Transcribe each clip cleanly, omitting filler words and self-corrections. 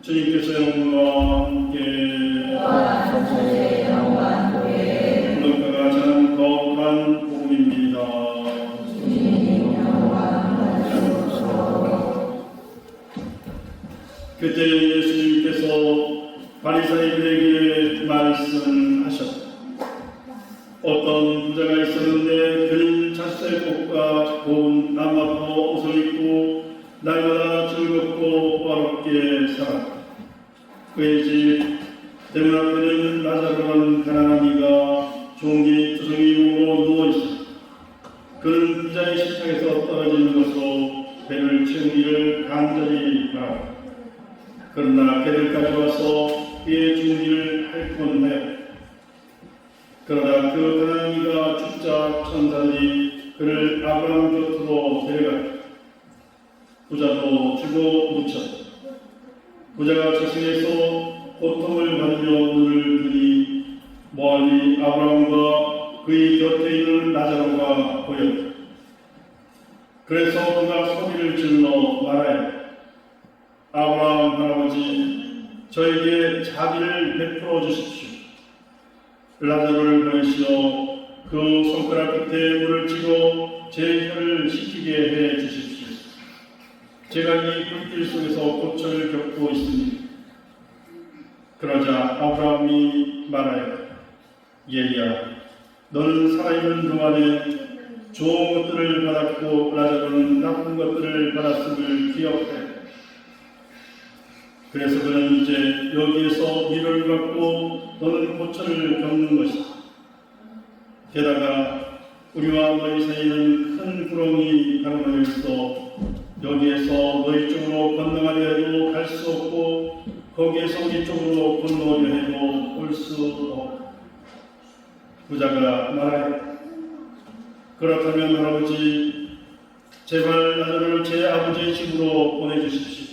주님께서 영광과 함께 누가가 전한 거룩한 복음입니다. 그때 예수님께서 바리새인들에게 말씀하셨다. 어떤 부자가 있었는데 그는 잣새꽃과 고운 나무와 옷을 입고 날마다 즐겁고 화롭게 살았다. 그의 집 대문 앞에는 라자로라는 가난한 이가 종기 투성이 몸으로 누워있었다. 그는 부자의 식탁에서 떨어지는 것으로 배를 채우기를 간절히 바랐다. 그러나 배를 가져와서 그의 죽기를 할 뻔하였다. 그러나 그 가난한 이가 죽자 천사들이 그를 아브라함 곁으로 데려갔다. 부자도 죽어 묻혔다. 부자가 저승에서 고통을 받으며 눈을 뜨니 멀리 아브라함과 그의 곁에 있는 라자로가 보였다. 그래서 그가 소리를 질러 말하였다. 아브라함 할아버지, 저에게 자비를 베풀어 주십시오. 라자로를 보내시어 그 손가락 끝에 물을 쥐고 제 혀를 식히게 해 주십시오. 제가 이 불길 속에서 고초를 겪고 있습니다. 그러자 아브라함이 말하였다. 얘야, 너는 살아있는 동안에 좋은 것들을 받았고 라자로는 나쁜 것들을 받았음을 기억해. 그래서 그는 이제 여기에서 위로를 받고 너는 고초를 겪는 것이다. 게다가 우리와 너희 사이에는 큰 구렁이 가로막여 있어 여기에서 너희 쪽으로 건너가려 해도 갈 수 없고 거기에서 우리 쪽으로 건너오려 해도 올 수 없다. 부자가 말하였다. 그렇다면 할아버지, 제발 라자로를 제 아버지의 집으로 보내주십시오.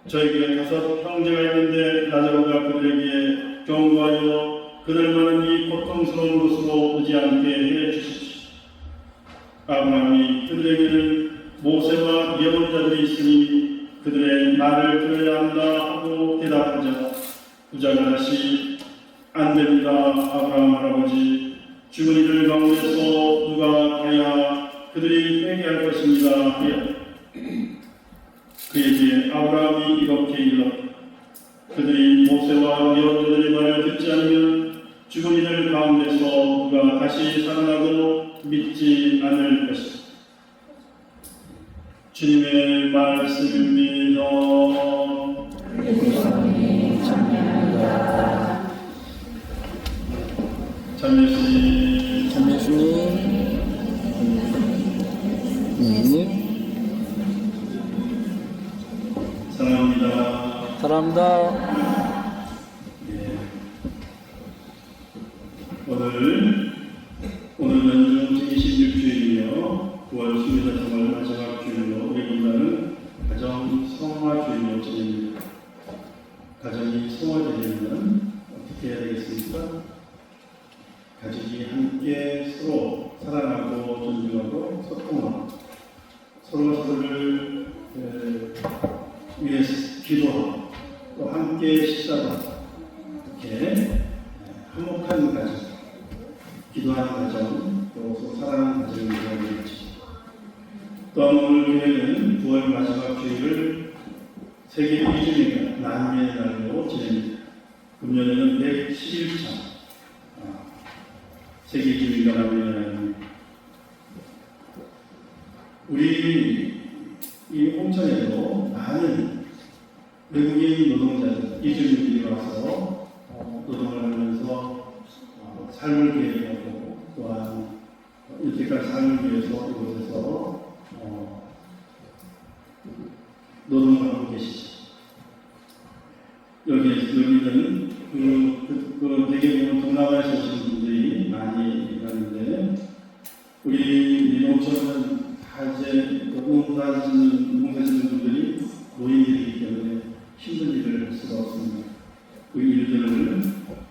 저에게 5 형제가 있는데 라자로가 그들에게 경고하여 그들만은 이 고통스러운 곳으로 오지 않게 해 주십시오. 아브라함이 그들에게는 모세와 예언자들이 있으니 그들의 말을 들어야 한다 하고 대답하자 부자가 다시 안 됩니다. 아브라함 할아버지, 죽은 이들 가운데서 누가 가야 그들이 회개할 것입니다. 하였다. 그에게 아브라함이 이렇게 일렀다. 그들이 모세와 예언자들의 말을 듣지 않으면 죽은 이들 가운데서 누가 다시 살아나도 믿지 않을 것이다. 주님의 말씀입니다. 참예수님, 사랑합니다. 사랑합니다. 예. 오늘은 제26주일이며 9월 10일 정말 마지막 주일로 우리 본당은 가정 성화 주일로 지냅니다. 가정이 성화되려면 어떻게 해야 되겠습니까? 가족이 함께 서로 사랑하고 존중하고 소통하고 서로가 서로를 위해서 기도하고 또 함께 식사도 하고 이렇게 화목한 가정, 기도하는 가정, 또 서로 사랑하는 가정을 이루어야지. 또한 오늘 교회는 9월 마지막 주일을 세계 이주민가 난민의 날로 지냅니다. 금년에는 111차 세계 이주민가 난민의 날입니다. 우리 이 홍천에도 많은 외국인 노동자들, 이주민들이 와서 노동을 하면서 삶을 계획하고 또한 이렇게까지 삶을 위해서 이곳에서 노동을 하고 계시죠. 여기는 대개는 동남아에서 오신 분들이 많이 있는데 우리 농촌은 다 이제 농사 짓는 분들이 노인들이기 때문에 힘든 일을 할 수가 없습니다. 그 일들을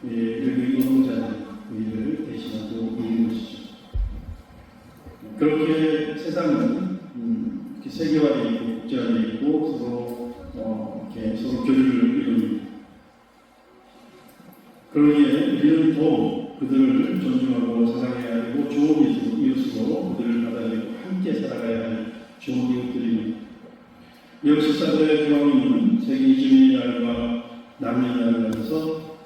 여기 노동자들 그 일을 대신하고 있는 것이죠. 그렇게 세상은 세계화되어 있고 국제화되어 있고 서로 이렇게 그러기에 우리는 또 그들을 존중하고 사랑해야 하고 좋은 이웃으로 그들을 받아들이고 함께 살아가야 할 좋은 이웃들입니다. 미국 식사들의 교황님은 세계 이주민 날과 난민 날을 하면서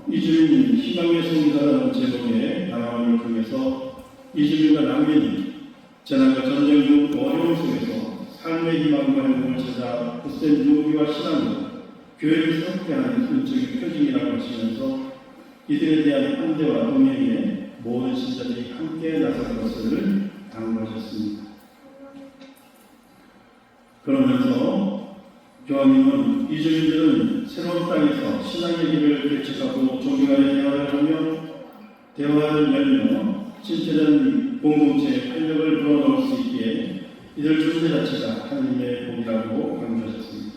이주민 희망의 성사라는 제목의 방언을 통해서 이주민과 난민이 재난과 전쟁 등 어려움 속에서 삶의 희망과 행복을 찾아 굳센 용기와 신앙으로 교회를 새롭게 하는 근적인 표징이라고 하시면서 이들에 대한 환대와 동행에 모든 신자들이 함께 나설 것을 당부하셨습니다. 그러면서 교황님은 이주민들은 새로운 땅에서 신앙의 길을 개척하고 존경하는 대화를 하며 대화를 열며 신체적인 공동체의 활력을 불어넣을 수 있기에 이들 존재 자체가 하나님의 복이라고 강조하셨습니다.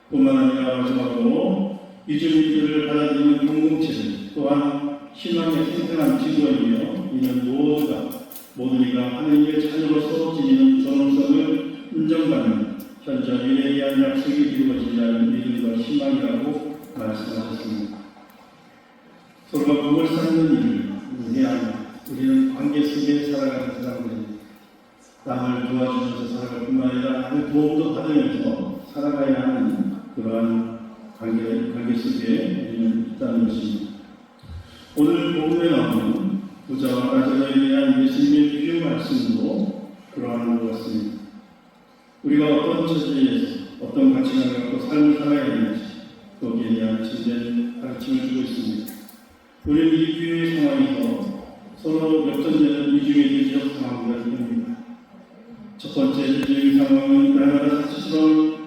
뿐만 아니라 마지막으로 이주민들을 받아들이는 공동체는 또한 희망의 생생한 지도이며 이는 모든 이가 하나님의 자녀로서 지니는 존엄성을 인정받는 현재 미래에 약속이 이루어진다는 믿음과 희망이라고 말씀하셨습니다. 서로가 복을 쌓는 일을 해야 합니다. 우리는 관계 속에 살아가는 사람들입니다. 남을 도와주면서 살아갈 뿐만 아니라 남의 도움도 받으면서 살아가야 하는 그러한 관계 속에 우리는 있다는 것입니다. 오늘 복음에 나오는 부자와 라자로에 대한 예수님의 비유 말씀도 그러한 것 같습니다. 우리가 어떤 처지에서 어떤 가치관을 갖고 삶을 살아야 되는지 거기에 대한 진지한 가르침을 주고 있습니다. 우리는 이 비유의 상황에서 서로 역전되는 이중의 대지적 상황을 입니다. 첫 번째 대지적 상황은 날마다 사치스러운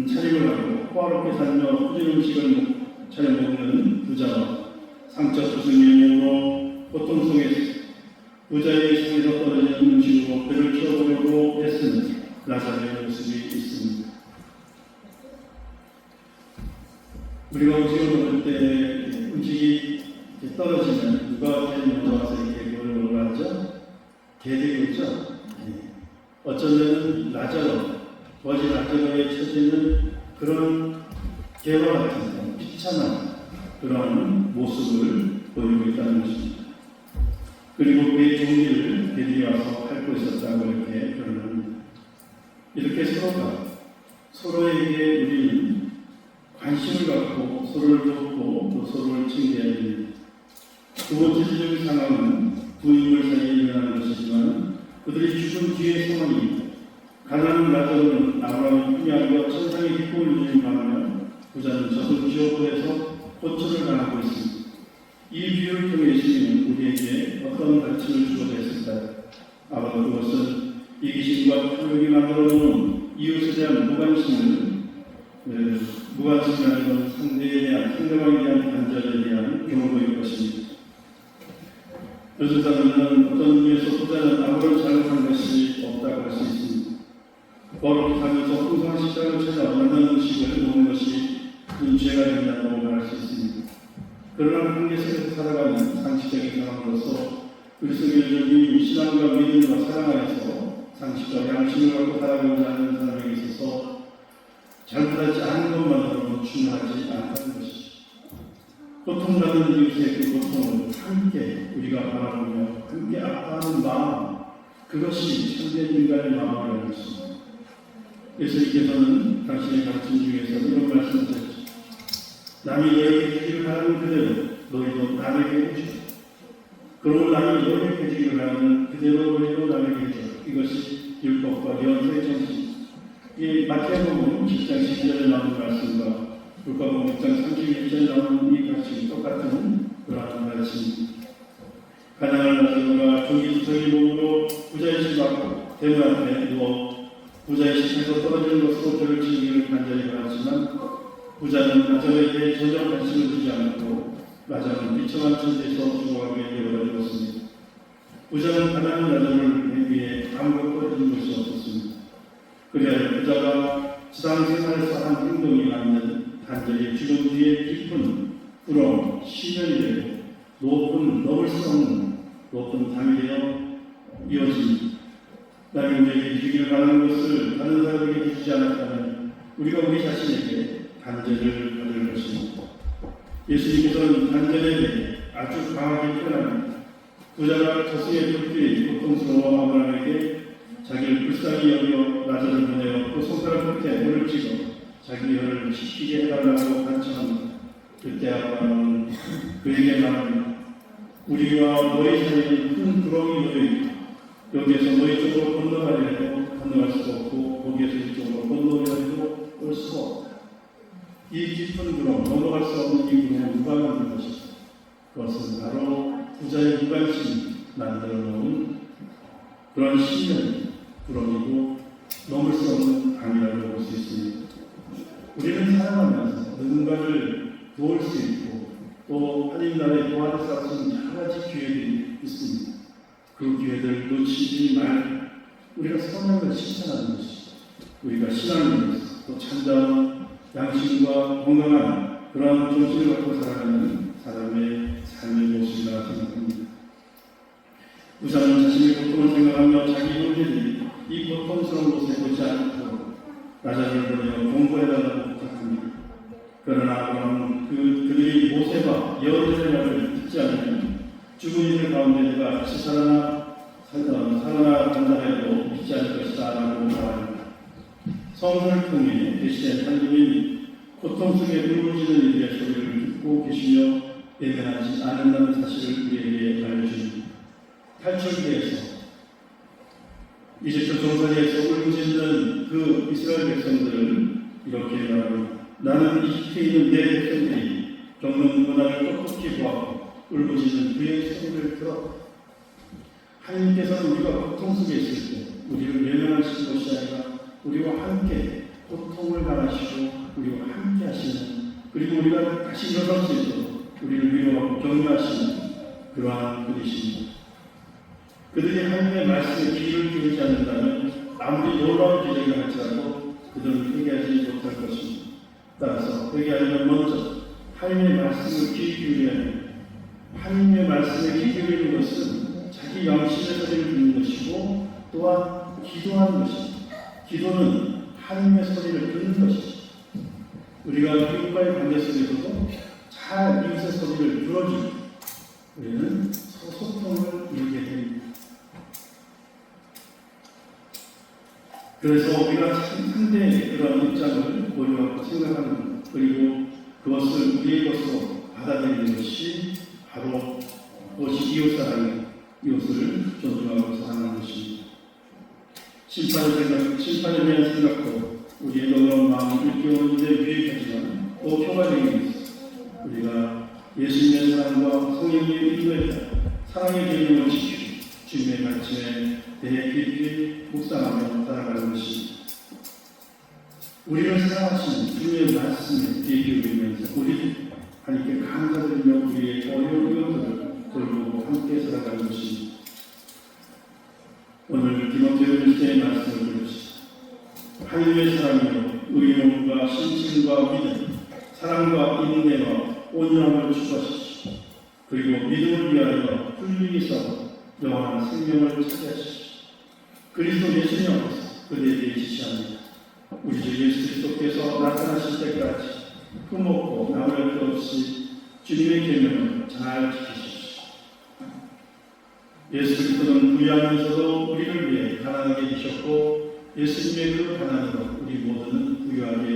차림을 하고 호화롭게 살며 후진 음식을 차려 먹는 부자와 상처 부수는 영으로 고통 속에서 부자의 상에서 떨어지는 음식으로 배를 채워보려고 애쓰는 라자로의 모습이 있습니다. 우리가 음식을 먹을 때 음식이 떨어지면 누가 제일 먼저 와서 이렇게 그걸 뭐라 하죠? 개들이었죠? 어쩐 때는 거지 라자로의 처지는 그런 개와 같은 비참한 그런 모습을 보이고 있다는 것입니다. 그리고 그의 종기를 개들이 와서 핥고 있었다고 이렇게 표현합니다. 이렇게 서로에게 우리는 관심을 갖고 서로를 돕고 또 서로를 챙겨야 됩니다. 두 번째 지적인 상황은 두 인물 사이에 일어나는 것이지만 그들이 죽은 뒤의 상황입니다. 가난한 라자로는 아브라함의 풍요함과 천상의 기쁨을 누리는 반면 부자는 젖은 지옥불에서 고초를 당하고 있습니다. 이 비유를 통해 예수님은 우리에게 어떤 가르침을 주고자 했을까요? 아마도 그것은 이기심과 탐욕이 만들어놓은 이웃에 대한 무관심이라는 상대방에 대한 단절에 대한 경고일 것입니다. 요즘 사람은 어떤 의미에서 부자는 아무런 잘못한 것이 없다고 할 수 있습니다. 어렵게 살면서 풍성한 식당을 찾아 만난 음식을 먹는 것이 죄가 된다고 말할 수 있습니다. 그러나 한계 속에서 살아가는 상식적인 상황으로서 그리스도인들이 신앙과 믿음과 사랑 안에서 상식과 양심을 갖고 살아가고자 하는 사람에게 있어서 잘못하지 않은 것만으로는 충분하지 않다는 것이죠. 고통받는 이웃의 그 고통을 함께 우리가 바라보며 함께 아파하는 마음, 그것이 참된 인간의 마음이라는 것입니다. 예수님께서는 당신의 가르침 중에서 이런 말씀하셨죠. 남이 너에게 해주기를 하는 그대로 너희도 남에게 해주라. 그러면 남이 너에게 해주기를 하는 그대로 너희도 남에게 해주라. 이것이 율법과 예언서의 정신. 이 마태복음 10장 10절에 나오는 말씀과 luka복음 6장 31절에 나오는 이 가르침이 똑같은 그러한 가르침입니다. 가난한 라자로가 종기수적인 몸으로 부자의 집 앞 대문 앞에 누워 부자의 집에서 떨어지는 것으로 그를 치기를 간절히 바랐지만 부자는 라자로에게 전혀 관심을 주지 않고 라자로는 비참한 처지에서 죽어가게 되어버렸습니다. 부자는 가난한 라자로를 위해 아무것도 해준 것이 없었습니다. 그래야 부자가 지상 생활에서 한 행동이 맞는 단절히 죽은 뒤에 깊은 부러움, 시련이 되고 넘을 수 없는 높은 담이 되어 이어집니다. 남이 우리에게 주기를 바라는 것을 다른 사람에게 주지 않았다면 우리가 우리 자신에게 단죄를 받을 것입니다. 예수님께서는 단전에 아주 강하게 표현합니다. 부자가 저승의 불길이 고통스러워 아브라함에게 자기를 불쌍히 여겨 나자를 보내어 그 손가락 끝에 물을 찍어 자기 혀를 지키게 해달라고 간청합니다. 그때 아브라함은 그에게 말합니다. 우리와 너희 사이에는 큰 구렁이 놓여있고 여기에서 너희 쪽으로 건너가려 해도 건너갈 수가 없고 거기에서 이쪽으로 건너가려 해도 올 수가 없다. 이 깊은 구렁, 넘어갈 수 없는 이 구렁을 누가 만든 것이다. 그것은 바로 부자의 무관심이 만들어 놓은 그런 신념 구렁이고 넘을 수 없는 강이라고 볼 수 있습니다. 우리는 살아가면서 누군가를 도울 수 있고 또 하나님 나라의 도와줄 수 있는 여러 가지 기회들이 있습니다. 그 기회들을 놓치지 말 우리가 선행을 실천하는 것이 우리가 신앙을 또 참다운 양심과 건강한 그러한 정신을 갖고 살아가는 사람의 삶의 모습이라 생각합니다. 우선 자신의 고통을 생각하며 자기 형제들이 이 고통스러운 곳에 오지 않도록 나자를 보내어 공부해달라고 부탁합니다. 그러나 그들이 모세와 여호와의 말을 듣지 않으면 죽은 이들 가운데 내가 다시 살아난다 해도 믿지 않을 것이다 라고 말합니다. 성서를 통해 계시된 하나님이 고통 속에 울부짖는 이들의 소리를 듣고 계시며 예배하지 않는다는 사실을 우리에게 알려줍니다. 탈출기에서 이집트 종살이에서 울부짖는 그 이스라엘 백성들을 이렇게 말합니다. 나는 이집트에 있는 내 백성들이 겪는 고난을 똑똑히 보았고 울부짖는 그의 소리를 들었다. 하나님께서는 우리가 고통 속에 있을 때 우리를 외면하시는 것이 아니라 우리와 함께 고통을 당하시고 우리와 함께 하시는 그리고 우리가 다시 일어설 수 있도록 우리를 위로하고 격려하시는 그러한 분이십니다. 그들이 하나님의 말씀에 귀를 기울이지 않는다면 아무리 놀라운 기적이 할지라도 그들은 회개하지 못할 것입니다. 따라서 회개하려면 먼저 하나님의 말씀을 귀 기울여야 합니다. 하나님의 말씀에 귀 기울이는 것은 자기 양심의 소리를 듣는 것이고 또한 기도하는 것입니다. 기도는 하나님의 소리를 듣는 것입니다. 우리가 이웃과의 관계 속에서도 잘 이웃의 소리를 들어주고 우리는 소통을 이루게 됩니다. 그래서 우리가 상대의 그런 입장을 고려하고 생각하는 것 그리고 그것을 우리의 것으로 받아들이는 것이 바로 그것이 이웃사랑의 이웃을 존중하고 사랑하는 것입니다. 심판에 대한 생각도 우리의 너그러운 마음을 일깨우는 데 유익하지만 또 효과적인 것입니다. 우리가 예수님의 사랑과 성령의 인도에 따라 사랑의 계명을 지키고 주님의 가르침에 대해 깊이 묵상하며 살아가는 것입니다. 우리를 사랑하시는 주님의 말씀에 귀 기울이면서 우리 하나님께 감사드리며 우리의 어려운 것들을 돌보고 함께 살아가는 것입니다. 오늘 디모데후서 1장의 말씀을 들으시죠. 하나님의 사랑이요 의로움과 신심과 믿음, 사랑과 인내와 온유함을 추구하시고 그리고 믿음을 위하여 훌륭히 싸워 영원한 생명을 차지하시고 그리스도 예수님 앞에서 그대에게 지시합니다. 우리 주 예수 그리스도께서 나타나실 때까지 흠없고 나무랄 것 없이 주님의 계명을 잘 지키십시오. 예수 그리스도는 부유하면서도 우리를 위해 가난하게 되셨고 예수님의 그 가난으로 우리 모두는 부유하게